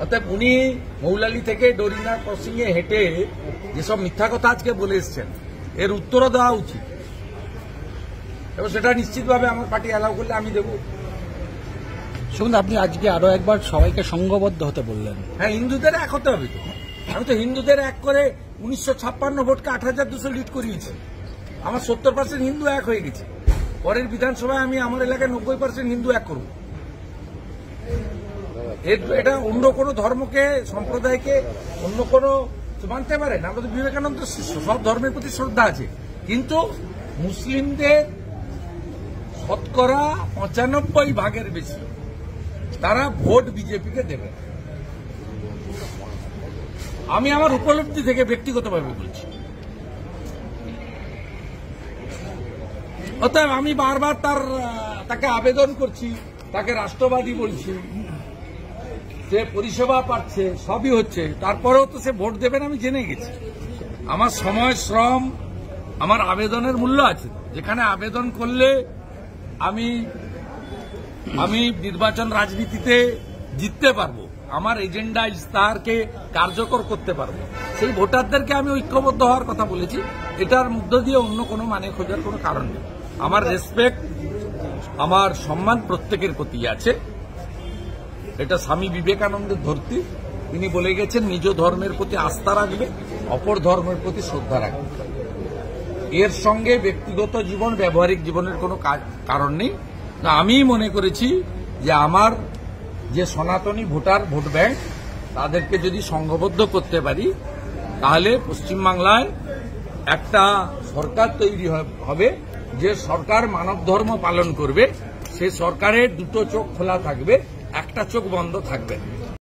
অর্থাৎ উনি মৌলালি থেকে ডরিনা ক্রসিং এ হেঁটে যেসব মিথ্যা কথা আজকে বলে এসছেন, এর উত্তরও দেওয়া উচিত এবং সেটা নিশ্চিতভাবে আমার পার্টি অ্যালাউ করলে আমি দেব। শুনুন, আপনি আজকে আরো একবার সবাইকে সংঘবদ্ধ হতে বললেন। হ্যাঁ, হিন্দুদের এক হতে হবে তো। আমি তো হিন্দুদের এক করে 1956 ভোটকে 8,200 লিড করিয়েছি। আমার 70% হিন্দু এক হয়ে গেছে। পরের বিধানসভায় আমি আমার এলাকায় 90% হিন্দু এক করব। এটা অন্য কোনো ধর্মকে, সম্প্রদায়কে অন্য কোনো মানতে পারে না। আমাদের বিবেকানন্দ শিষ্য, সব ধর্মের প্রতি শ্রদ্ধা আছে, কিন্তু মুসলিমদের শতকরা 95% বেশি তারা ভোট বিজেপিকে দেবে। আমি আমার উপলব্ধি থেকে ব্যক্তিগতভাবে বলছি। অতএব আমি বারবার তাকে আবেদন করছি, তাকে রাষ্ট্রবাদী বলছি, সে পরিষেবা পাচ্ছে, সবই হচ্ছে, তারপরেও তো সে ভোট দেবেন আমি জেনে গেছি। আমার সময়, শ্রম, আমার আবেদনের মূল্য আছে। যেখানে আবেদন করলে আমি নির্বাচন রাজনীতিতে জিততে পারবো, আমার এজেন্ডা ইস্তাহারকে কার্যকর করতে পারবো, সেই ভোটারদেরকে আমি ঐক্যবদ্ধ হওয়ার কথা বলেছি। এটার মধ্য দিয়ে অন্য কোনো মানে খোঁজার কোনো কারণ নেই। আমার রেসপেক্ট, আমার সম্মান প্রত্যেকের প্রতি আছে। এটা স্বামী বিবেকানন্দের ধরতি। তিনি বলে গেছেন, নিজ ধর্মের প্রতি আস্থা রাখবে, অপর ধর্মের প্রতি শ্রদ্ধা রাখবে। এর সঙ্গে ব্যক্তিগত জীবন, ব্যবহারিক জীবনের কোনো কারণ নেই। আমি মনে করেছি যে আমার যে সনাতনী ভোট ব্যাংক, তাদেরকে যদি সংঘবদ্ধ করতে পারি, তাহলে পশ্চিমবাংলায় একটা সরকার তৈরি হবে, যে সরকার মানব ধর্ম পালন করবে। সে সরকারের দুটো চোখ খোলা থাকবে, একটা চোখ বন্ধ থাকবে।